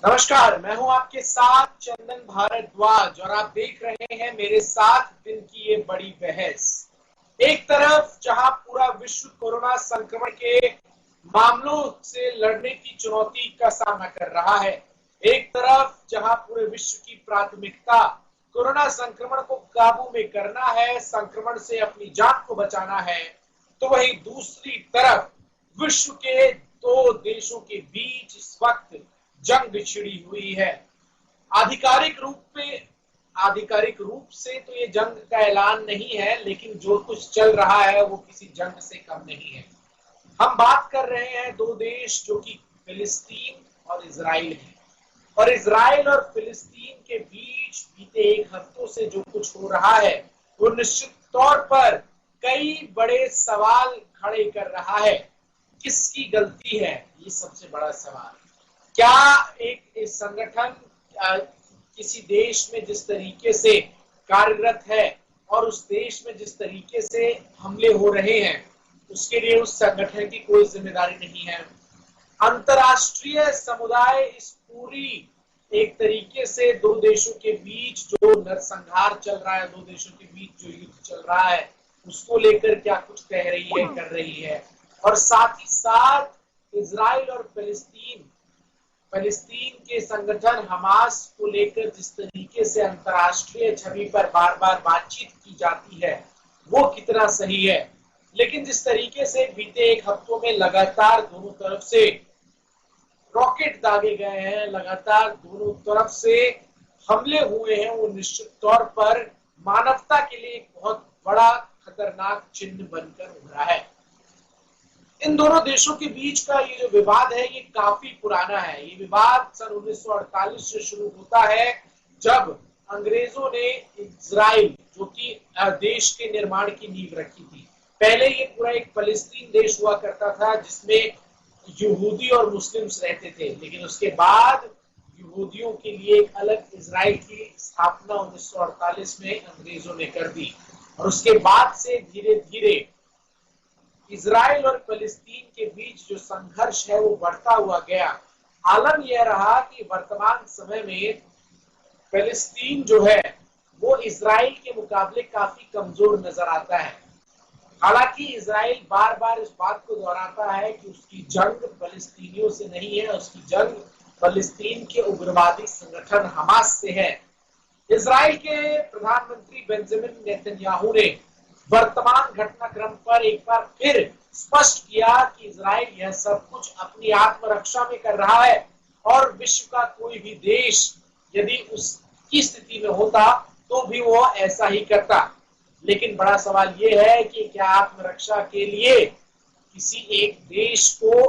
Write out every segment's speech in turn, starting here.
नमस्कार, मैं हूं आपके साथ चंदन भारद्वाज और आप देख रहे हैं मेरे साथ दिन की ये बड़ी बहस। एक तरफ जहां पूरा विश्व कोरोना संक्रमण के मामलों से लड़ने की चुनौती का सामना कर रहा है, एक तरफ जहां पूरे विश्व की प्राथमिकता कोरोना संक्रमण को काबू में करना है, संक्रमण से अपनी जान को बचाना है, तो वहीं दूसरी तरफ विश्व के दो देशों के बीच इस वक्त जंग छिड़ी हुई है। आधिकारिक रूप से तो ये जंग का ऐलान नहीं है, लेकिन जो कुछ चल रहा है वो किसी जंग से कम नहीं है। हम बात कर रहे हैं दो देश जो कि फिलिस्तीन और इजराइल है, और इजराइल और फिलिस्तीन के बीच बीते एक हफ्तों से जो कुछ हो रहा है वो निश्चित तौर पर कई बड़े सवाल खड़े कर रहा है। किसकी गलती है, ये सबसे बड़ा सवाल। क्या एक संगठन किसी देश में जिस तरीके से कार्यरत है और उस देश में जिस तरीके से हमले हो रहे हैं, उसके लिए उस संगठन की कोई जिम्मेदारी नहीं है। अंतरराष्ट्रीय समुदाय इस पूरी एक तरीके से दो देशों के बीच जो नरसंहार चल रहा है, दो देशों के बीच जो युद्ध चल रहा है, उसको लेकर क्या कुछ कह रही है, कर रही है। और साथ ही साथ इजराइल और फिलिस्तीन के संगठन हमास को लेकर जिस तरीके से अंतरराष्ट्रीय छवि पर बार बार बातचीत की जाती है, वो कितना सही है। लेकिन जिस तरीके से बीते एक हफ्तों में लगातार दोनों तरफ से रॉकेट दागे गए हैं, लगातार दोनों तरफ से हमले हुए हैं, वो निश्चित तौर पर मानवता के लिए एक बहुत बड़ा खतरनाक चिन्ह बनकर उभरा है। इन दोनों देशों के बीच का ये जो विवाद है ये काफी पुराना है। ये विवाद सन 1948 से शुरू होता है, जब अंग्रेजों ने इजराइल जो कि देश के निर्माण की नींव रखी थी। पहले ये पूरा एक फिलिस्तीन देश हुआ करता था जिसमें यहूदी और मुस्लिम्स रहते थे, लेकिन उसके बाद यहूदियों के लिए एक अलग इजराइल की स्थापना 1948 में अंग्रेजों ने कर दी। और उसके बाद से धीरे धीरे इजराइल और फिलिस्तीन के बीच जो संघर्ष है वो बढ़ता हुआ गया। आलम यह रहा कि वर्तमान समय में फिलिस्तीन जो है वो इजराइल के मुकाबले काफी कमजोर नजर आता है। हालांकि इजराइल बार बार इस बात को दोहराता है कि उसकी जंग फिलिस्तीनियों से नहीं है, उसकी जंग फिलिस्तीन के उग्रवादी संगठन हमास से है। इजराइल के प्रधानमंत्री बेंजामिन नेतन्याहू ने वर्तमान घटनाक्रम पर एक बार फिर स्पष्ट किया कि इजराइल यह सब कुछ अपनी आत्मरक्षा में कर रहा है और विश्व का कोई भी देश यदि उसकी स्थिति में होता तो भी वो ऐसा ही करता। लेकिन बड़ा सवाल ये है कि क्या आत्मरक्षा के लिए किसी एक देश को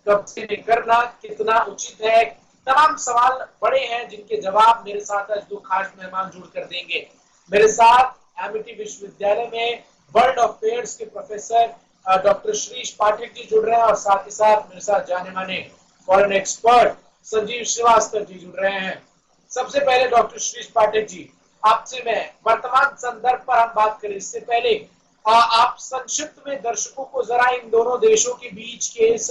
कब्जे में करना कितना उचित है। तमाम सवाल बड़े हैं जिनके जवाब मेरे साथ आज दो खास मेहमान जुड़कर देंगे। मेरे साथ एमिटी विश्वविद्यालय में वर्ल्ड अफेयर्स के प्रोफेसर डॉक्टर श्रीश पाठक जी जुड़ रहे हैं और साथ ही साथ मेरे साथ जाने माने फॉरेन एक्सपर्ट संजीव श्रीवास्तव जी जुड़ रहे हैं। सबसे पहले डॉक्टर श्रीश पाठक जी, आपसे मैं वर्तमान संदर्भ पर हम बात करें इससे पहले आप संक्षिप्त में दर्शकों को जरा इन दोनों देशों के बीच के इस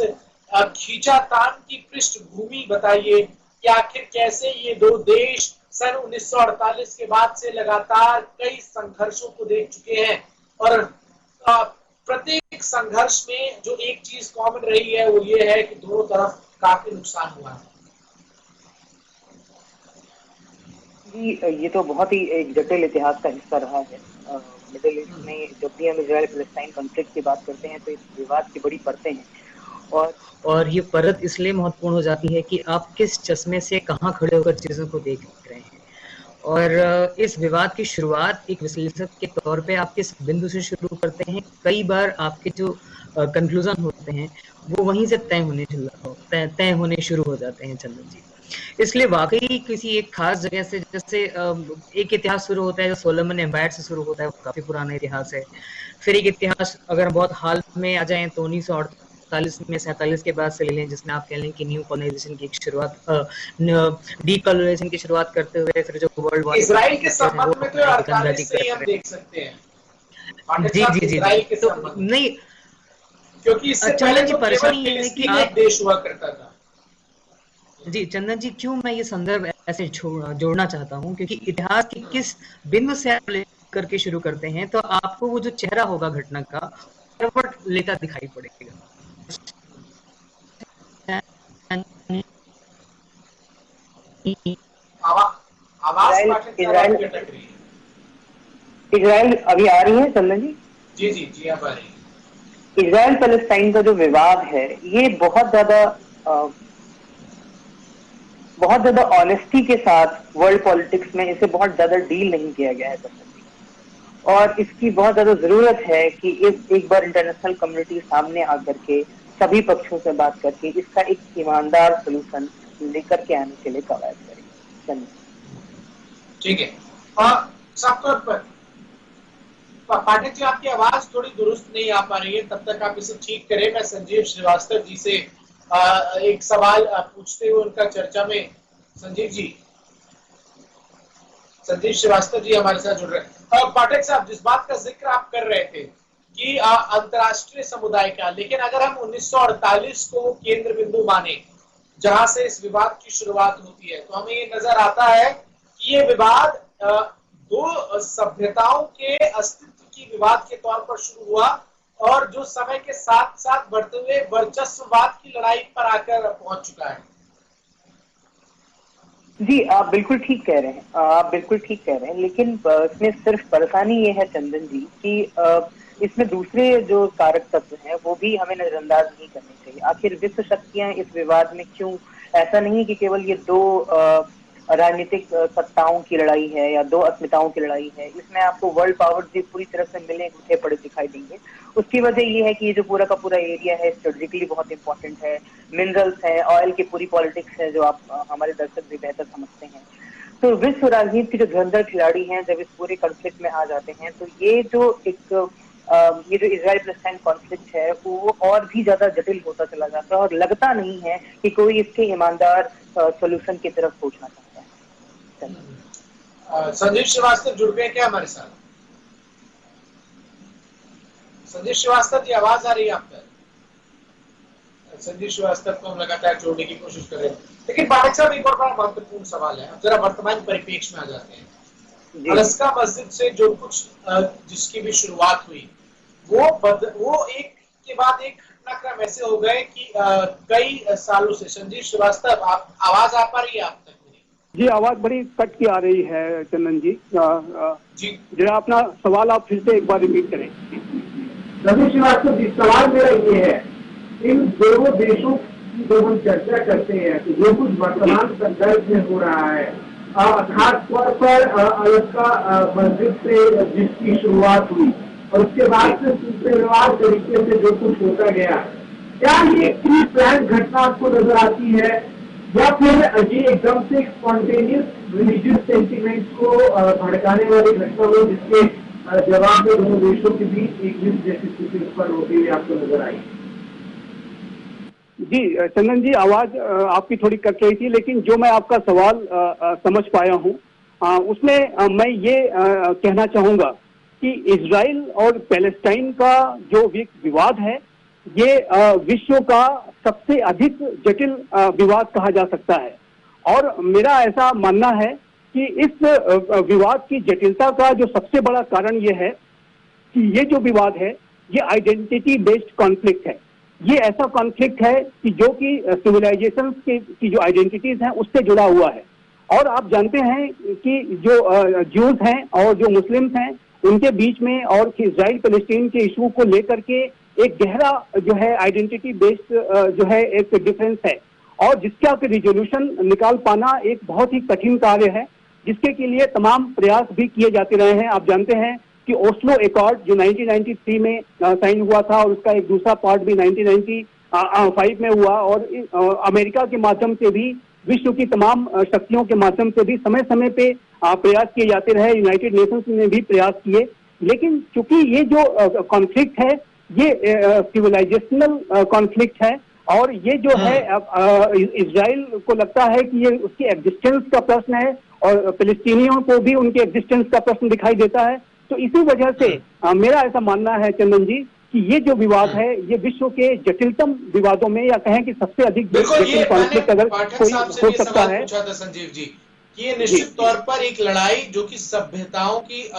खींचातान की पृष्ठभूमि बताइए कि आखिर कैसे ये दो देश सन 1948 के बाद से लगातार कई संघर्षों को देख चुके हैं और प्रत्येक संघर्ष में जो एक चीज कॉमन रही है वो ये है कि दोनों तरफ काफी नुकसान हुआ है। जी, ये तो बहुत ही एक जटिल इतिहास का हिस्सा रहा है। मिडिल ईस्ट में जब भी हम इजराइल फिलिस्तीन कॉन्फ्लिक्ट की बात करते हैं तो इस विवाद की बड़ी परतें हैं और ये परत इसलिए महत्वपूर्ण हो जाती है कि आप किस चश्मे से कहाँ खड़े होकर चीजों को देख रहे हैं। और इस विवाद की शुरुआत एक विश्लेषक के तौर पे आप किस बिंदु से शुरू करते हैं, कई बार आपके जो कंक्लूजन होते हैं वो वहीं से तय होने शुरू हो जाते हैं चंदन जी। इसलिए वाकई किसी एक खास जगह से, जैसे एक इतिहास शुरू होता है जो सोलोमन एम्पायर से शुरू होता है, वो काफी पुराना इतिहास है। फिर एक इतिहास अगर बहुत हाल में आ जाए तो 1948 में 47 के बाद से ले लें, जिसमें आप कह लें कि न्यू कॉलोनाइजेशन की शुरुआत, डीकॉलोनाइजेशन की शुरुआत करते हुए फिर जो वर्ल्ड वॉर इजराइल के संबंध में तो 48 से ही हम देख सकते हैं। जी तो नहीं, क्योंकि इससे पहले तो परेशानी ये है कि एक देश हुआ करता था, जी चंदन जी, क्यों मैं ये संदर्भ ऐसे जोड़ना चाहता हूँ, क्योंकि इतिहास की किस बिंदु से आप लेकर के शुरू करते हैं तो आपको वो जो चेहरा होगा घटना का करवट लेता दिखाई पड़ेगा। आवाज इजराइल पाठक साहब इजराइल आपकी अटक रही है। इजराइल अभी आ रही है चंदन जी? जी जी जी, अब आ रही है। इजराइल पैलेस्टाइन का जो विवाद है ये बहुत ज्यादा ऑनेस्टी के साथ वर्ल्ड पॉलिटिक्स में इसे बहुत ज्यादा डील नहीं किया गया है चंदन जी, और इसकी बहुत ज्यादा जरूरत है कि इस एक बार इंटरनेशनल कम्युनिटी सामने आकर के सभी पक्षों से बात करके इसका एक ईमानदार सोल्यूशन लेकर के आने के लिए कवायद करें। चंदन ठीक है। और सबको पाठक जी, आपकी आवाज थोड़ी दुरुस्त नहीं आ पा रही है, तब तक आप इसे ठीक करें। मैं संजीव श्रीवास्तव जी से एक सवाल पूछते हुए उनका चर्चा में। संजीव श्रीवास्तव जी हमारे साथ जुड़ रहे हैं। और पाठक साहब, जिस बात का जिक्र आप कर रहे थे कि अंतर्राष्ट्रीय समुदाय का, लेकिन अगर हम 1948 को केंद्र बिंदु माने जहां से इस विवाद की शुरुआत होती है, तो हमें ये नजर आता है कि ये विवाद दो सभ्यताओं के अस्तित्व की विवाद के तौर पर शुरू हुआ और जो समय के साथ साथ बढ़ते हुए वर्चस्ववाद की लड़ाई पर आकर पहुंच चुका है। जी आप बिल्कुल ठीक कह रहे हैं, लेकिन इसमें सिर्फ परेशानी ये है चंदन जी कि इसमें दूसरे जो कारक तत्व हैं वो भी हमें नजरअंदाज नहीं करने चाहिए। आखिर विश्व शक्तियां इस विवाद में क्यों, ऐसा नहीं कि केवल ये दो राजनीतिक सत्ताओं की लड़ाई है या दो अस्मिताओं की लड़ाई है, इसमें आपको वर्ल्ड पावर्स भी पूरी तरह से मिले उठे पड़े दिखाई देंगे। उसकी वजह ये है कि ये जो पूरा का पूरा एरिया है स्ट्रेटेजिकली बहुत इंपॉर्टेंट है, मिनरल्स है, ऑयल की पूरी पॉलिटिक्स है जो आप हमारे दर्शक भी बेहतर समझते हैं। तो विश्व राजनीति के जो धुरंधर खिलाड़ी हैं जब इस पूरे कॉन्फ्लिक्ट में आ जाते हैं तो ये जो इजराइल पैलेस्टाइन कॉन्फ्लिक्ट है वो और भी ज्यादा जटिल होता चला जाता है और लगता नहीं है कि कोई इसके ईमानदार सोल्यूशन की तरफ पहुंचना चाहता है। संजीव श्रीवास्तव जुड़ गए क्या हमारे साथ? संजीव श्रीवास्तव जी, आवाज आ रही है आप तक? संजीव श्रीवास्तव को हम लगातार जोड़ने की कोशिश कर रहे हैं, लेकिन पाठक साहब एक और बड़ा महत्वपूर्ण सवाल है। अब जरा वर्तमान परिप्रेक्ष्य में आ जाते हैं। अलस्का मस्जिद से जो कुछ जिसकी भी शुरुआत हुई वो एक के बाद एक घटनाक्रम ऐसे हो गए कि कई सालों से। संजीव श्रीवास्तव, आप आवाज आ पा रही है आप तक? जी आवाज बड़ी कट की आ रही है चंदन जी। जरा अपना सवाल आप फिर से एक बार रिपीट करें। संजीव श्रीवास्तव जी, सवाल मेरा ये है, इन दोनों देशों की जब हम चर्चा करते हैं तो जो कुछ वर्तमान संदर्भ में हो रहा है, खास तौर पर अलस्का मस्जिद से जिसकी शुरुआत हुई और उसके बाद से सूत्रवार तरीके से जो कुछ होता गया, क्या ये प्री प्लान घटना आपको नजर आती है या फिर ये एकदम से स्पॉन्टेनियस रिलीजियस सेंटिमेंट्स को भड़काने वाली घटना हो जिसके जवाब में दोनों देशों के बीच एक जैसी स्थिति उत्पन्न होती हुई आपको नजर आई? जी चंदन जी, आवाज आपकी थोड़ी कट रही थी, लेकिन जो मैं आपका सवाल समझ पाया हूँ उसमें मैं ये कहना चाहूंगा कि इजराइल और पैलेस्टाइन का जो विवाद है ये विश्व का सबसे अधिक जटिल विवाद कहा जा सकता है। और मेरा ऐसा मानना है कि इस विवाद की जटिलता का जो सबसे बड़ा कारण ये है कि ये जो विवाद है ये आइडेंटिटी बेस्ड कॉन्फ्लिक्ट है। ये ऐसा कॉन्फ्लिक्ट है कि जो कि सिविलाइजेशन की जो आइडेंटिटीज हैं उससे जुड़ा हुआ है। और आप जानते हैं कि जो ज्यूज हैं और जो मुस्लिम्स हैं उनके बीच में और इजराइल पैलेस्टीन के इशू को लेकर के एक गहरा जो है आइडेंटिटी बेस्ड जो है एक डिफरेंस है और जिसका रिजोल्यूशन निकाल पाना एक बहुत ही कठिन कार्य है, जिसके के लिए तमाम प्रयास भी किए जाते रहे हैं। आप जानते हैं कि ओस्लो एकॉर्ड जो 1993 में साइन हुआ था और उसका एक दूसरा पार्ट भी 1995 में हुआ और अमेरिका के माध्यम से भी विश्व की तमाम शक्तियों के माध्यम से भी समय समय पे प्रयास किए जाते रहे। यूनाइटेड नेशंस ने भी प्रयास किए, लेकिन चूंकि ये जो कॉन्फ्लिक्ट है ये सिविलाइजेशनल कॉन्फ्लिक्ट है और ये जो है इजराइल को लगता है कि ये उसकी एग्जिस्टेंस का प्रश्न है और फिलिस्तीनियों को भी उनके एग्जिस्टेंस का प्रश्न दिखाई देता है। तो इसी वजह से मेरा ऐसा मानना है चंदन जी कि ये जो विवाद है ये विश्व के जटिलतम विवादों में या कहें कि सबसे अधिक जटिल कॉन्फ्लिक्ट अगर कोई हो सकता है। पूछा था संजीव जी कि ये निश्चित तौर पर एक लड़ाई जो कि सभ्यताओं की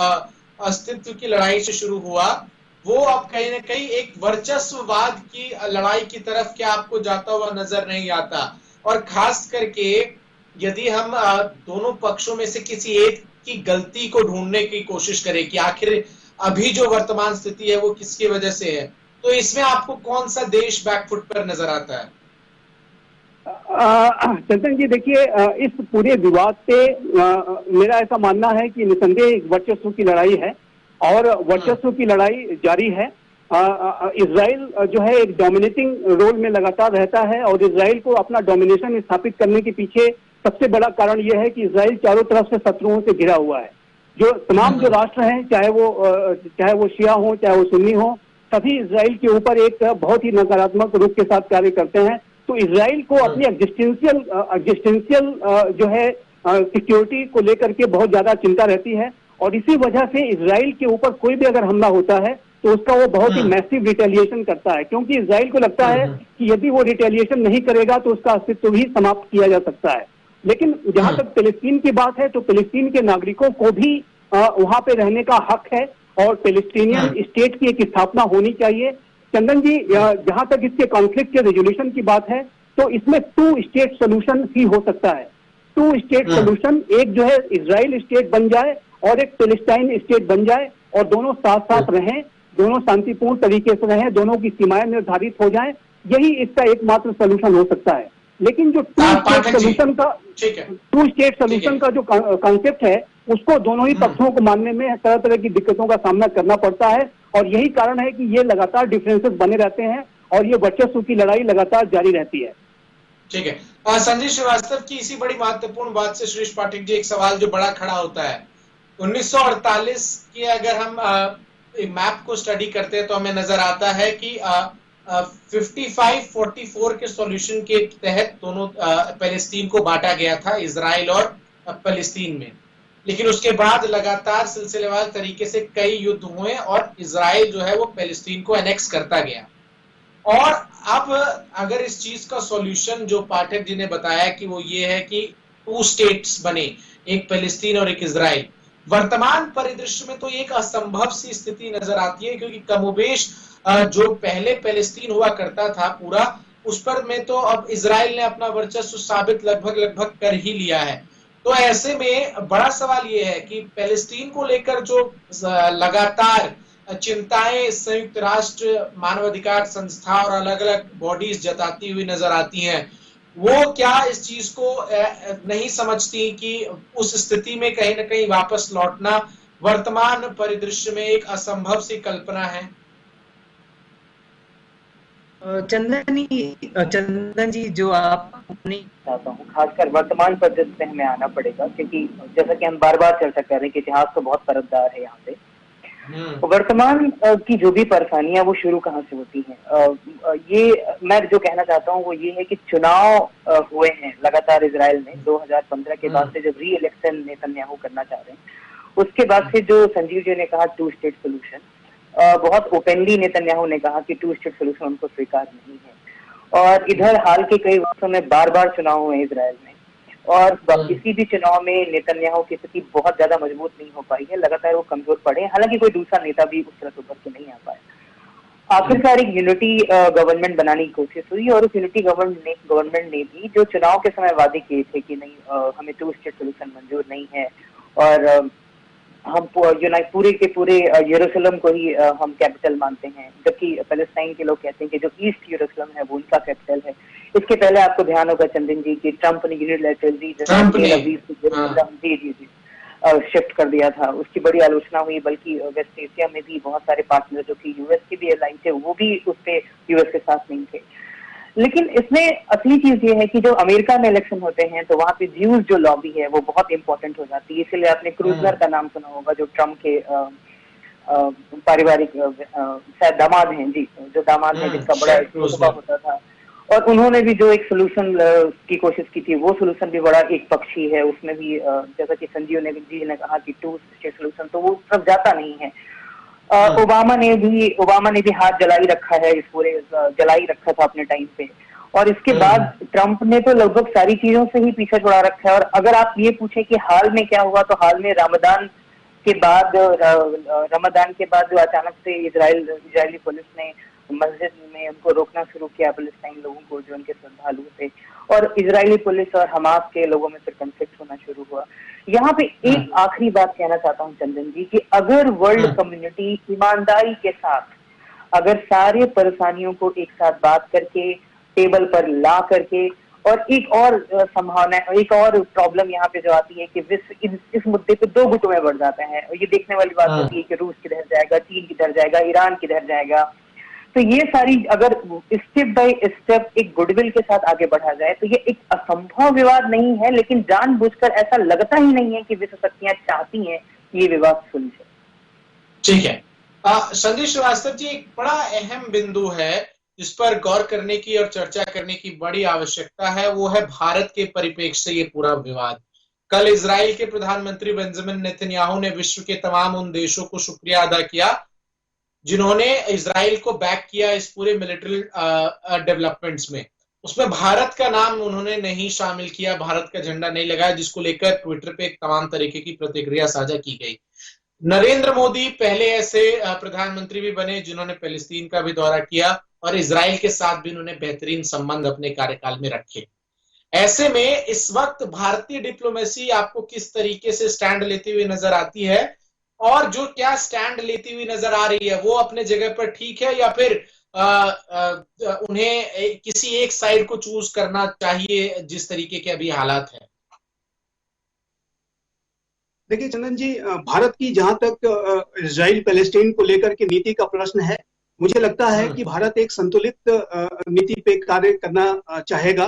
अस्तित्व की लड़ाई से शुरू हुआ, वो अब कहीं ना कहीं एक वर्चस्ववाद की लड़ाई की तरफ क्या आपको जाता हुआ नजर नहीं आता? और खास करके यदि हम दोनों पक्षों में से किसी एक की गलती को ढूंढने की कोशिश करें कि आखिर अभी जो वर्तमान स्थिति है वो किसकी वजह से है, तो इसमें आपको कौन सा देश बैकफुट पर नजर आता है? चंदन जी देखिए, इस पूरे विवाद से मेरा ऐसा मानना है कि निसंदेह वर्चस्व की लड़ाई है और वर्चस्व की लड़ाई जारी है। इजराइल जो है एक डोमिनेटिंग रोल में लगातार रहता है और इजराइल को अपना डोमिनेशन स्थापित करने के पीछे सबसे बड़ा कारण यह है कि इजराइल चारों तरफ से शत्रुओं से घिरा हुआ है। जो तमाम जो राष्ट्र हैं, चाहे वो शिया हो चाहे वो सुन्नी हो, सभी इजराइल के ऊपर एक बहुत ही नकारात्मक रूप के साथ कार्य करते हैं। तो इजराइल को अपनी एग्जिस्टेंशियल जो है सिक्योरिटी को लेकर के बहुत ज्यादा चिंता रहती है और इसी वजह से इजराइल के ऊपर कोई भी अगर हमला होता है तो उसका वो बहुत ही मैसिव रिटेलिएशन करता है, क्योंकि इजराइल को लगता है कि यदि वो रिटेलिएशन नहीं करेगा तो उसका अस्तित्व भी समाप्त किया जा सकता है। लेकिन जहां तक फिलिस्तीन की बात है तो फिलिस्तीन के नागरिकों को भी वहां पे रहने का हक है और फिलिस्तीनियन स्टेट की एक स्थापना होनी चाहिए। चंदन जी, जहां तक इसके कॉन्फ्लिक्ट के रेजोल्यूशन की बात है तो इसमें 2 स्टेट सोल्यूशन ही हो सकता है। 2 स्टेट सोल्यूशन, एक जो है इजराइल स्टेट बन जाए और एक फिलिस्तीन स्टेट बन जाए और दोनों साथ साथ रहें, दोनों शांतिपूर्ण तरीके से रहें, दोनों की सीमाएं निर्धारित हो जाएं, यही इसका एकमात्र सोल्यूशन हो सकता है। लेकिन जो 2 स्टेट सोल्यूशन का जो कॉन्सेप्ट है उसको दोनों ही पक्षों को मानने में तरह तरह की दिक्कतों का सामना करना पड़ता है और यही कारण है कि ये लगातार डिफरेंसेस बने रहते हैं और ये वर्चस्व की लड़ाई लगातार जारी रहती है। ठीक है, संजय श्रीवास्तव की इसी बड़ी महत्वपूर्ण बात से सुरेश पाठक जी एक सवाल जो बड़ा खड़ा होता है, 1948 की अगर हम मैप को स्टडी करते हैं तो हमें नजर आता है कि 55-44 के सॉल्यूशन के तहत दोनों पैलेस्टीन को बांटा गया था, इजराइल और पैलेस्टीन में। लेकिन उसके बाद लगातार सिलसिलेवार तरीके से कई युद्ध हुए और इजराइल जो है वो पैलेस्टीन को एनेक्स करता गया। और अब अगर इस चीज का सॉल्यूशन जो पाठक जी ने बताया कि वो ये है कि 2 स्टेट्स बने, एक पैलेस्टीन और एक इजराइल, वर्तमान परिदृश्य में तो एक असंभव सी स्थिति नजर आती है, क्योंकि कमोबेश जो पहले पैलेस्टीन हुआ करता था पूरा, उस पर में तो अब इजराइल ने अपना वर्चस्व साबित लगभग कर ही लिया है। तो ऐसे में बड़ा सवाल यह है कि पैलेस्टीन को लेकर जो लगातार चिंताएं संयुक्त राष्ट्र, मानवाधिकार संस्था और अलग अलग बॉडीज जताती हुई नजर आती हैं, वो क्या इस चीज को नहीं समझती कि उस स्थिति में कहीं ना कहीं वापस लौटना वर्तमान परिदृश्य में एक असंभव सी कल्पना है? चंदन जी, जो आप अपनी चाहता हूँ खासकर वर्तमान परिदृश्य में हमें आना पड़ेगा, क्योंकि जैसा कि हम बार बार चर्चा कर रहे हैं कि इतिहास तो बहुत तरफदार है यहाँ पे। वर्तमान की जो भी परेशानियां वो शुरू कहाँ से होती हैं, ये मैं जो कहना चाहता हूँ वो ये है कि चुनाव हुए हैं लगातार इजराइल में 2015 के बाद से, जब री इलेक्शन नेतन्याहू करना चाह रहे हैं उसके बाद से जो संजीव जी ने कहा 2 स्टेट सोल्यूशन, बहुत ओपनली नेतन्याहू ने कहा कि 2 स्टेट सोल्यूशन उनको स्वीकार नहीं है। और इधर हाल के कई वर्षों में बार बार चुनाव हुए इजराइल में और किसी भी चुनाव में नेतन्याहू की स्थिति बहुत ज्यादा मजबूत नहीं हो पाई है, लगातार वो कमजोर पड़े हैं, हालांकि कोई दूसरा नेता भी उस तरह से उभर के नहीं आ पाया। आखिरकार एक यूनिटी गवर्नमेंट बनाने की कोशिश हुई और उस यूनिटी गवर्नमेंट ने भी जो चुनाव के समय वादे किए थे कि नहीं हमें 2 स्टेट सोल्यूशन मंजूर नहीं है और हम पूरे के पूरे यरूशलेम को ही हम कैपिटल मानते हैं, जबकि पैलेस्टाइन के लोग कहते हैं कि जो ईस्ट यरूशलेम है वो उनका कैपिटल है। इसके पहले आपको ध्यान होगा चंदन जी कि ट्रंप ने यूनिलैटरली शिफ्ट कर दिया था, उसकी बड़ी आलोचना हुई, बल्कि वेस्ट एशिया में भी बहुत सारे पार्टनर जो कि यूएस के भी एलाइन थे वो भी उस पे यूएस के साथ नहीं थे। लेकिन इसमें असली चीज ये है कि जो अमेरिका में इलेक्शन होते हैं तो वहाँ पे ज्यूज जो लॉबी है वो बहुत इंपॉर्टेंट हो जाती है। इसलिए आपने क्रूजनर का नाम सुना होगा, जो ट्रम्प के पारिवारिक शायद दामाद हैं जी, जो दामाद है जिसका बड़ा रुतबा होता था, और उन्होंने भी जो एक सोल्यूशन की कोशिश की थी वो सोल्यूशन भी बड़ा एक पक्षी है। उसमें भी जैसा कि संजीव जी ने कहा कि 2 स्टेट सोल्यूशन तो वो सब जाता नहीं है। ओबामा ने भी हाथ जलाई रखा है, इस पूरे जलाई रखा था अपने टाइम पे। और इसके बाद ट्रंप ने तो लगभग सारी चीजों से ही पीछा छुड़ा रखा है। और अगर आप ये पूछें कि हाल में क्या हुआ, तो हाल में रमजान के बाद जो अचानक से इजरायली पुलिस ने मस्जिद में उनको रोकना शुरू किया, फिलिस्तीनी लोगों को जो उनके श्रद्धालु थे, और इजरायली पुलिस और हमास के लोगों में फिर कॉन्फ्लिक्ट होना शुरू हुआ। यहाँ पे एक आखिरी बात कहना चाहता हूँ चंदन जी, कि अगर वर्ल्ड कम्युनिटी ईमानदारी के साथ अगर सारे परेशानियों को एक साथ बात करके टेबल पर ला करके, और एक और संभावना, एक और प्रॉब्लम यहाँ पे जो आती है कि विश्व इस मुद्दे पे दो गुटों में बढ़ जाता है, और ये देखने वाली बात होती है कि रूस किधर जाएगा, चीन किधर जाएगा, ईरान किधर जाएगा। तो ये सारी अगर स्टेप बाय स्टेप एक गुडविल के साथ आगे बढ़ा जाए तो ये एक असंभव विवाद नहीं है, लेकिन जानबूझकर ऐसा लगता ही नहीं है कि विश्व शक्तियां चाहती हैं कि ये विवाद सुलझे। ठीक है, संजय श्रीवास्तव जी, एक बड़ा अहम बिंदु है जिस पर गौर करने की और चर्चा करने की बड़ी आवश्यकता है, वो है भारत के परिप्रेक्ष्य से ये पूरा विवाद। कल इजराइल के प्रधानमंत्री बेंजामिन नेतन्याहू ने विश्व के तमाम उन देशों को शुक्रिया अदा किया जिन्होंने इजराइल को बैक किया इस पूरे मिलिट्री डेवलपमेंट्स में। उसमें भारत का नाम उन्होंने नहीं शामिल किया, भारत का झंडा नहीं लगाया, जिसको लेकर ट्विटर पे एक तमाम तरीके की प्रतिक्रिया साझा की गई। नरेंद्र मोदी पहले ऐसे प्रधानमंत्री भी बने जिन्होंने फिलिस्तीन का भी दौरा किया और इजराइल के साथ भी उन्होंने बेहतरीन संबंध अपने कार्यकाल में रखे। ऐसे में इस वक्त भारतीय डिप्लोमेसी आपको किस तरीके से स्टैंड लेती हुई नजर आती है, और जो क्या स्टैंड लेती हुई नजर आ रही है वो अपने जगह पर ठीक है, या फिर उन्हें किसी एक साइड को चूज करना चाहिए जिस तरीके के अभी हालात हैं? देखिए चंदन जी, भारत की जहां तक इजराइल पैलेस्टीन को लेकर के नीति का प्रश्न है, मुझे लगता है कि भारत एक संतुलित नीति पे कार्य करना चाहेगा।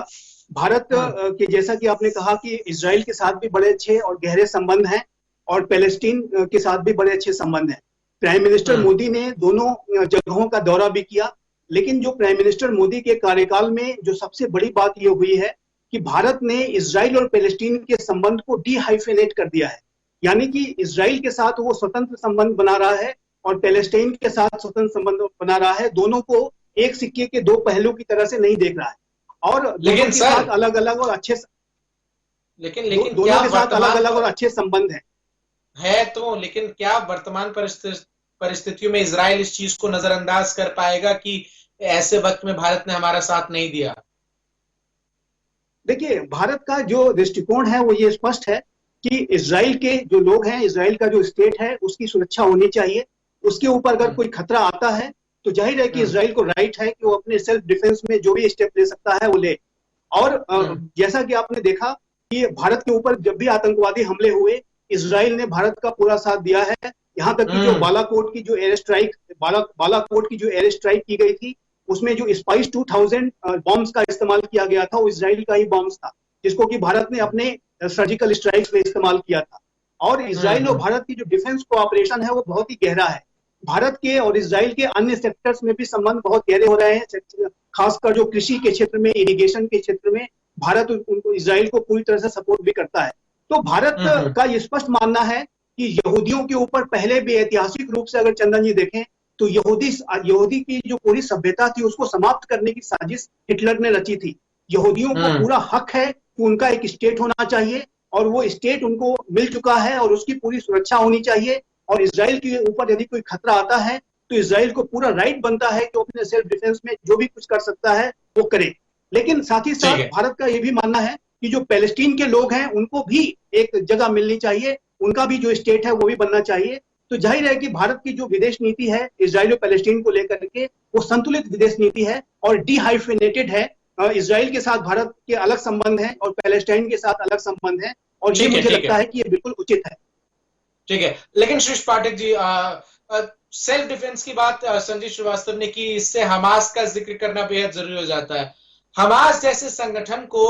भारत के जैसा कि आपने कहा कि इजराइल के साथ भी बड़े अच्छे और गहरे संबंध हैं और पैलेस्टीन के साथ भी बड़े अच्छे संबंध हैं। प्राइम मिनिस्टर मोदी ने दोनों जगहों का दौरा भी किया, लेकिन जो प्राइम मिनिस्टर मोदी के कार्यकाल में जो सबसे बड़ी बात ये हुई है कि भारत ने इजराइल और पैलेस्टीन के संबंध को डीहाइफेनेट कर दिया है। यानी कि इजराइल के साथ वो स्वतंत्र संबंध बना रहा है और पैलेस्टाइन के साथ स्वतंत्र संबंध बना रहा है। दोनों को एक सिक्के के दो पहलू की तरह से नहीं देख रहा है, और दोनों के साथ अलग अलग और अच्छे लेकिन दोनों के साथ अलग अलग और अच्छे संबंध है तो लेकिन क्या वर्तमान परिस्थितियों में इजराइल इस चीज को नजरअंदाज कर पाएगा कि ऐसे वक्त में भारत ने हमारा साथ नहीं दिया? देखिए, भारत का जो दृष्टिकोण है वो ये स्पष्ट है कि इजराइल के जो लोग हैं, इजराइल का जो स्टेट है उसकी सुरक्षा होनी चाहिए। उसके ऊपर अगर कोई खतरा आता है तो जाहिर है कि इजराइल को राइट है कि वो अपने सेल्फ डिफेंस में जो भी स्टेप ले सकता है वो ले। और जैसा कि आपने देखा कि भारत के ऊपर जब भी आतंकवादी हमले हुए, इजराइल ने भारत का पूरा साथ दिया है। यहाँ तक कि जो बालाकोट की जो एयर स्ट्राइक की गई थी, उसमें जो स्पाइस 2000 बॉम्ब्स का इस्तेमाल किया गया था वो इजराइल का ही बॉम्ब्स था, जिसको कि भारत ने अपने सर्जिकल स्ट्राइक्स में इस्तेमाल किया था। और इजराइल और भारत की जो डिफेंस कोऑपरेशन है वो बहुत ही गहरा है। भारत के और इजराइल के अन्य सेक्टर्स में भी संबंध बहुत गहरे हो रहे हैं, खासकर जो कृषि के क्षेत्र में, इरिगेशन के क्षेत्र में भारत उनको इजराइल को पूरी तरह से सपोर्ट भी करता है। तो भारत का ये स्पष्ट मानना है कि यहूदियों के ऊपर पहले भी ऐतिहासिक रूप से अगर चंदन जी देखें तो यहूदी की जो पूरी सभ्यता थी उसको समाप्त करने की साजिश हिटलर ने रची थी। यहूदियों को पूरा हक है कि उनका एक स्टेट होना चाहिए, और वो स्टेट उनको मिल चुका है और उसकी पूरी सुरक्षा होनी चाहिए। और इजराइल के ऊपर यदि कोई खतरा आता है तो इजराइल को पूरा राइट बनता है कि अपने सेल्फ डिफेंस में जो भी कुछ कर सकता है वो करे। लेकिन साथ ही साथ भारत का ये भी मानना है कि जो पैलेस्टीन के लोग हैं उनको भी एक जगह मिलनी चाहिए, उनका भी जो स्टेट है वो भी बनना चाहिए। तो जाहिर है कि भारत की जो विदेश नीति है इजराइल और पैलेस्टीन को लेकर के वो संतुलित विदेश नीति है और डीहाइफेनेटेड है। इजराइल के साथ भारत के अलग संबंध हैं और पैलेस्टाइन के साथ अलग संबंध हैं, और ये मुझे लगता है कि ये बिल्कुल उचित है। ठीक है, लेकिन श्रीष पाठक जी, सेल्फ डिफेंस की बात संजय श्रीवास्तव ने की, इससे हमास का जिक्र करना बेहद जरूरी हो जाता है। हमास जैसे संगठन को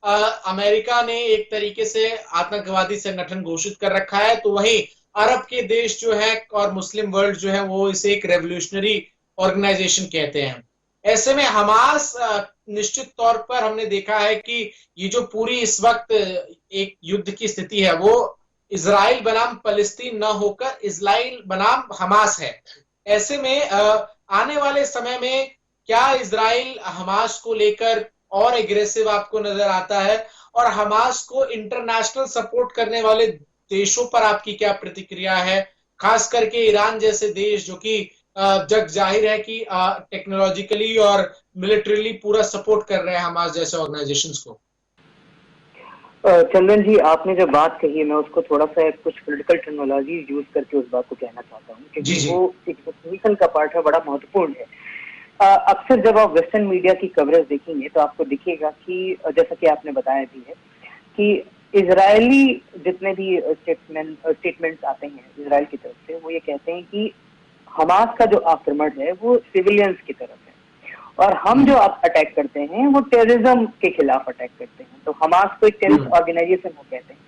अमेरिका ने एक तरीके से आतंकवादी संगठन घोषित कर रखा है, तो वहीं अरब के देश जो है और मुस्लिम वर्ल्ड जो है वो इसे एक रेवोल्यूशनरी ऑर्गेनाइजेशन कहते हैं। ऐसे में हमास निश्चित तौर पर हमने देखा है कि ये जो पूरी इस वक्त एक युद्ध की स्थिति है वो इजराइल बनाम फलस्तीन न होकर इजराइल बनाम हमास है। ऐसे में आने वाले समय में क्या इजराइल हमास को लेकर और एग्रेसिव आपको नजर आता है, और हमास को इंटरनेशनल सपोर्ट करने वाले देशों पर आपकी क्या प्रतिक्रिया है, खास करके ईरान जैसे देश जो कि जग जाहिर है कि टेक्नोलॉजिकली और मिलिट्रीली पूरा सपोर्ट कर रहे हैं हमास जैसे ऑर्गेनाइजेशंस को? चंदन जी, आपने जो बात कही है मैं उसको थोड़ा सा कुछ पॉलिटिकल टर्मिनोलॉजी यूज करके उस बात को कहना चाहता हूँ, क्योंकि वो एक सिचुएशन का पार्ट है, बड़ा महत्वपूर्ण है। अक्सर जब आप वेस्टर्न मीडिया की कवरेज देखेंगे तो आपको दिखेगा कि जैसा कि आपने बताया भी है कि इजरायली जितने भी स्टेटमेंट्स आते हैं इजराइल की तरफ से, वो ये कहते हैं कि हमास का जो आक्रमण है वो सिविलियंस की तरफ है, और हम जो अटैक करते हैं वो टेररिज्म के खिलाफ अटैक करते हैं। तो हमास को एक टेररिस्ट ऑर्गेनाइजेशन वो कहते हैं।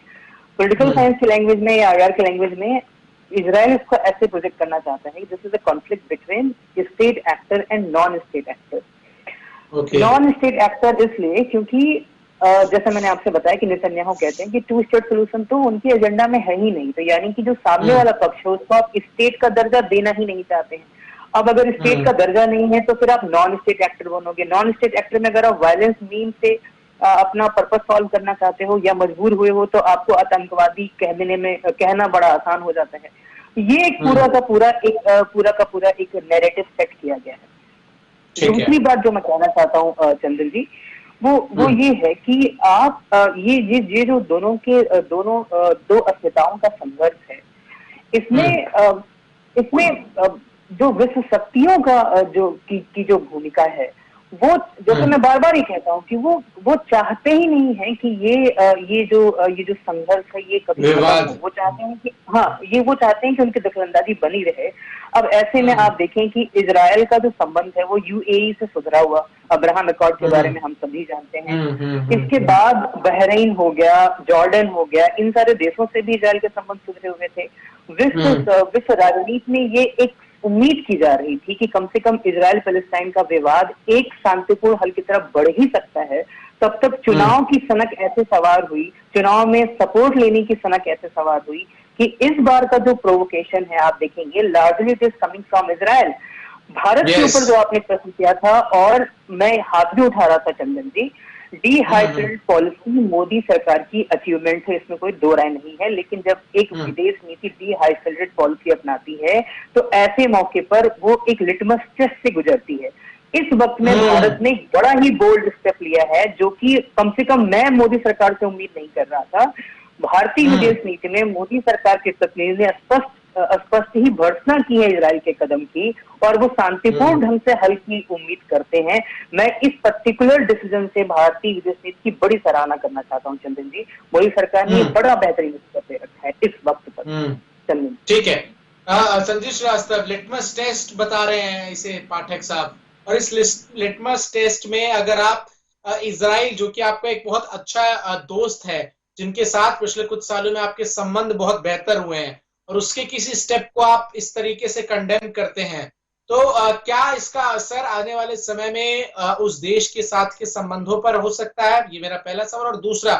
पॉलिटिकल साइंस की लैंग्वेज में या आईआर की लैंग्वेज में इजराइल इसको ऐसे प्रोजेक्ट करना चाहता है कि this is a conflict between state actor and non state actor. Non state actor इसलिए क्योंकि जैसा मैंने आपसे बताया कि नेतन्याहू कहते हैं कि 2 स्टेट सोल्यूशन तो उनके एजेंडा में है ही नहीं, तो यानी कि जो सामने वाला पक्ष है उसको आप स्टेट का दर्जा देना ही नहीं चाहते हैं। अब अगर स्टेट का दर्जा नहीं है तो फिर आप नॉन स्टेट एक्टर बनोगे। नॉन स्टेट एक्टर में अगर आप वायलेंस मीन से अपना पर्पस सॉल्व करना चाहते हो या मजबूर हुए हो तो आपको आतंकवादी कहना बड़ा आसान हो जाता है। ये एक पूरा का पूरा एक नैरेटिव सेट किया गया है। दूसरी बात जो मैं कहना चाहता हूँ चंदन जी, वो ये है कि आप ये जो दो अस्मिताओं का संघर्ष है, इसमें जो विश्व शक्तियों का की जो भूमिका है, वो जैसे मैं बार बार ही कहता हूँ कि वो चाहते ही नहीं है कि ये जो संघर्ष है ये कभी खत्म हो। वो चाहते हैं कि वो चाहते हैं कि उनकी दखलंदाजी बनी रहे। अब ऐसे में आप देखें कि इजराइल का जो संबंध है वो यूएई से सुधरा हुआ, अब्राहम अकॉर्ड के बारे में हम सभी जानते हैं। इसके बाद बहरीन हो गया, जॉर्डन हो गया, इन सारे देशों से भी इजराइल के संबंध सुधरे हुए थे। विश्व राजनीति में ये एक उम्मीद की जा रही थी कि कम से कम इजराइल पैलेस्टाइन का विवाद एक शांतिपूर्ण हल की तरफ बढ़ ही सकता है। तब तक चुनाव की सनक ऐसे सवार हुई, चुनाव में सपोर्ट लेने की सनक ऐसे सवार हुई कि इस बार का जो प्रोवोकेशन है आप देखेंगे largely it is coming from Israel. Bharat के ऊपर जो आपने प्रश्न किया था और मैं हाथ भी उठा रहा था चंदन जी, डीहाइड्रेटेड पॉलिसी मोदी सरकार की अचीवमेंट है, इसमें कोई दो राय नहीं है। लेकिन जब एक विदेश नीति डीहाइड्रेटेड पॉलिसी अपनाती है तो ऐसे मौके पर वो एक लिटमस टेस्ट से गुजरती है। इस वक्त में भारत ने बड़ा ही बोल्ड स्टेप लिया है, जो कि कम से कम मैं मोदी सरकार से उम्मीद नहीं कर रहा था। भारतीय विदेश नीति में मोदी सरकार के प्रतिनिधि ने स्पष्ट ही भर्त्सना की है इजराइल के कदम की, और वो शांतिपूर्ण ढंग से हल की उम्मीद करते हैं। मैं इस पर्टिकुलर डिसीजन से भारतीय विदेश नीति की बड़ी सराहना करना चाहता हूं चंदन जी। मोदी सरकार ने बड़ा बेहतरीन स्टेप ले रखा है इस वक्त पर। चंदन ठीक है, संजीव श्रीवास्तव लिटमस टेस्ट बता रहे हैं इसे पाठक साहब, और इस लिटमस टेस्ट में अगर आप इजराइल जो कि आपका एक बहुत अच्छा दोस्त है, जिनके साथ पिछले कुछ सालों में आपके संबंध बहुत बेहतर हुए हैं, और उसके किसी स्टेप को आप इस तरीके से कंडेम करते हैं, तो क्या इसका असर आने वाले समय में उस देश के साथ के संबंधों पर हो सकता है? ये मेरा पहला सवाल। और दूसरा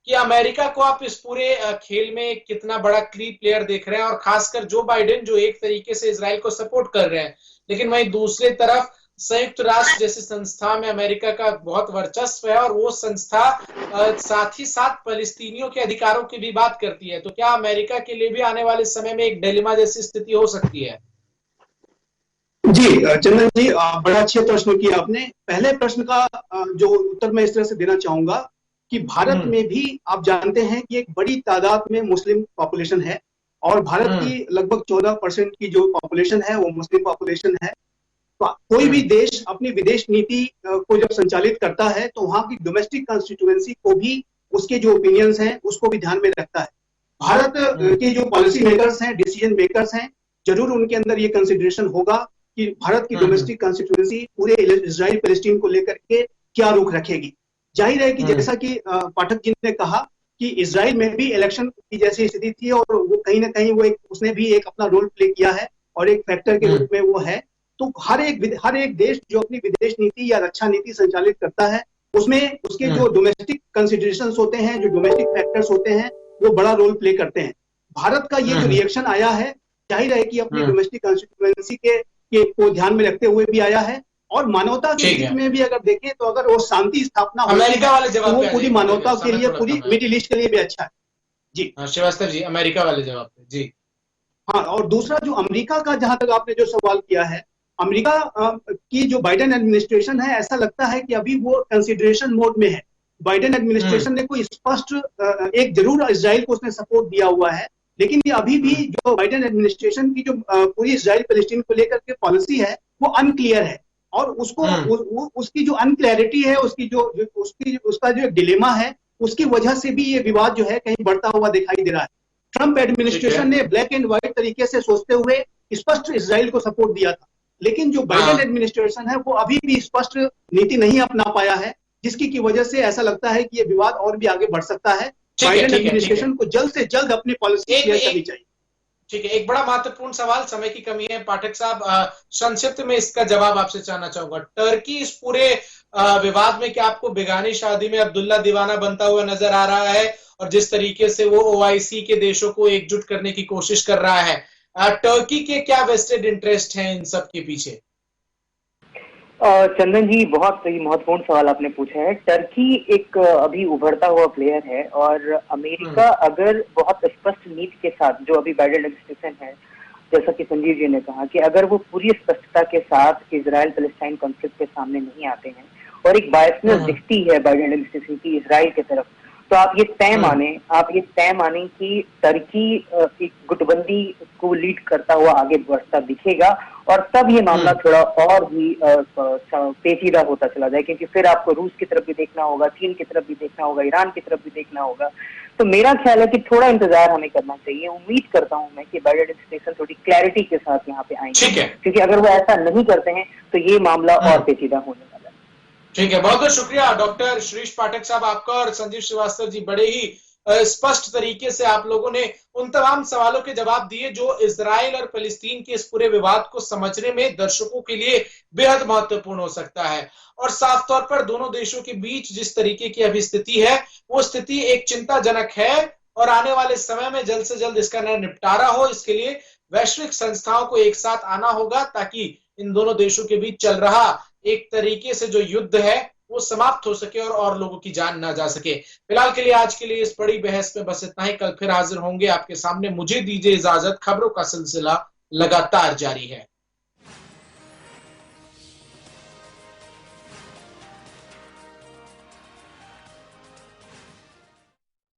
कि अमेरिका को आप इस पूरे खेल में कितना बड़ा की प्लेयर देख रहे हैं, और खासकर जो बाइडेन जो एक तरीके से इजराइल को सपोर्ट कर रहे हैं, लेकिन वहीं दूसरी तरफ संयुक्त राष्ट्र जैसी संस्था में अमेरिका का बहुत वर्चस्व है, और वो संस्था साथ ही साथ फलस्तीनियों के अधिकारों की भी बात करती है। तो क्या अमेरिका के लिए भी आने वाले समय में एक डिलेमा जैसी स्थिति हो सकती है? जी चंदन जी, बड़ा अच्छा प्रश्न किया आपने। पहले प्रश्न का जो उत्तर मैं इस तरह से देना चाहूंगा कि भारत में भी आप जानते हैं कि एक बड़ी तादाद में मुस्लिम पॉपुलेशन है, और भारत की लगभग 14% की जो पॉपुलेशन है वो मुस्लिम पॉपुलेशन है। कोई भी देश अपनी विदेश नीति को जब संचालित करता है तो वहां की डोमेस्टिक कॉन्स्टिट्यूएंसी को भी, उसके जो ओपिनियंस हैं उसको भी ध्यान में रखता है। भारत के जो पॉलिसी मेकर्स हैं, डिसीजन मेकर्स हैं, जरूर उनके अंदर ये कंसिडरेशन होगा कि भारत की डोमेस्टिक कॉन्स्टिट्यूएंसी पूरे इजराइल पैलेस्टीन को लेकर के क्या रुख रखेगी। जाहिर है कि जैसा कि पाठक जी ने कहा कि इजराइल में भी इलेक्शन की जैसी स्थिति थी, और वो कहीं ना कहीं उसने भी एक अपना रोल प्ले किया है, और एक फैक्टर के रूप में वो है। तो हर एक देश जो अपनी विदेश नीति या रक्षा नीति संचालित करता है, उसमें उसके जो डोमेस्टिक कंसिडरेशंस होते हैं, जो डोमेस्टिक फैक्टर्स होते हैं, वो बड़ा रोल प्ले करते हैं। भारत का ये जो रिएक्शन आया है, जाहिर है कि अपनी डोमेस्टिक कंस्टिट्यूएंसी के को ध्यान में रखते हुए भी आया है, और मानवता के हित में भी अगर देखें तो अगर वो शांति स्थापना अमेरिका वाले जवाब तो वो पूरी मानवता के लिए, पूरी मिडिल ईस्ट के लिए भी अच्छा है। जी श्रीवास्तव जी, अमेरिका वाले जवाब पे जी। हाँ, और दूसरा जो अमेरिका का, जहां तक आपने जो सवाल किया है, अमेरिका की जो बाइडेन एडमिनिस्ट्रेशन है, ऐसा लगता है कि अभी वो कंसिडरेशन मोड में है। बाइडेन एडमिनिस्ट्रेशन ने कोई स्पष्ट एक जरूर इजराइल को उसने सपोर्ट दिया हुआ है, लेकिन ये अभी भी जो बाइडेन एडमिनिस्ट्रेशन की जो पूरी इजराइल पैलेस्टीन को लेकर के पॉलिसी है वो अनक्लियर है, और उसको उसकी जो अनक्लैरिटी है, उसका जो डिलेमा है, उसकी वजह से भी ये विवाद जो है कहीं बढ़ता हुआ दिखाई दे रहा है। ट्रंप एडमिनिस्ट्रेशन ने ब्लैक एंड व्हाइट तरीके से सोचते हुए स्पष्ट इजराइल को सपोर्ट दिया था, लेकिन जो बाइडेन एडमिनिस्ट्रेशन है वो अभी भी स्पष्ट नीति नहीं अपना पाया है, जिसकी की वजह से ऐसा लगता है कि ये विवाद और भी आगे बढ़ सकता है। बाइडेन एडमिनिस्ट्रेशन को जल्द से जल्द अपनी पॉलिसी क्लियर करनी चाहिए। ठीक है, एक बड़ा महत्वपूर्ण सवाल, समय की कमी है पाठक साहब, संक्षिप्त में इसका जवाब आपसे चाहना चाहूंगा। टर्की इस पूरे विवाद में क्या आपको बेगानी शादी में अब्दुल्ला दीवाना बनता हुआ नजर आ रहा है, और जिस तरीके से वो ओआईसी के देशों को एकजुट करने की कोशिश कर रहा है, टर्की के क्या वेस्टेड इंटरेस्ट हैं इन सब के पीछे? चंदन जी, बहुत ही महत्वपूर्ण सवाल आपने पूछा है। टर्की एक अभी उभरता हुआ प्लेयर है, और अमेरिका अगर बहुत स्पष्ट नीति के साथ, जो अभी बाइडेन एडमिनिस्ट्रेशन है, जैसा कि संजीव जी ने कहा, कि अगर वो पूरी स्पष्टता के साथ इजराइल पैलेस्टाइन कॉन्फ्लिक्ट के सामने नहीं आते हैं, और एक बायसनेस दिखती है बाइडेन एडमिनिस्ट्रेशन की इजराइल की तरफ, तो आप ये तय माने कि टर्की एक गुटबंदी को लीड करता हुआ आगे बढ़ता दिखेगा, और तब ये मामला थोड़ा और भी पेचीदा होता चला जाए, क्योंकि फिर आपको रूस की तरफ भी देखना होगा, चीन की तरफ भी देखना होगा, ईरान की तरफ भी देखना होगा। तो मेरा ख्याल है कि थोड़ा इंतजार हमें करना चाहिए। उम्मीद करता हूं मैं कि बाइडेन एडमिनिस्ट्रेशन थोड़ी क्लैरिटी के साथ यहाँ पे आएंगे, क्योंकि अगर वो ऐसा नहीं करते हैं तो ये मामला और पेचीदा होने वाला है। ठीक है, बहुत बहुत शुक्रिया डॉक्टर श्रीश पाठक साहब आपका, और संजीव श्रीवास्तव जी, बड़े ही स्पष्ट तरीके से आप लोगों ने उन तमाम सवालों के जवाब दिए जो इजराइल और फिलिस्तीन के इस पूरे विवाद को समझने में दर्शकों के लिए बेहद महत्वपूर्ण हो सकता है। और साफ तौर पर दोनों देशों के बीच जिस तरीके की अभी स्थिति है, वो स्थिति एक चिंताजनक है, और आने वाले समय में जल्द से जल्द इसका निपटारा हो, इसके लिए वैश्विक संस्थाओं को एक साथ आना होगा, ताकि इन दोनों देशों के बीच चल रहा एक तरीके से जो युद्ध है वो समाप्त हो सके और लोगों की जान ना जा सके। फिलहाल के लिए, आज के लिए इस बड़ी बहस में बस इतना ही। कल फिर हाजिर होंगे आपके सामने, मुझे दीजिए इजाजत। खबरों का सिलसिला लगातार जारी है।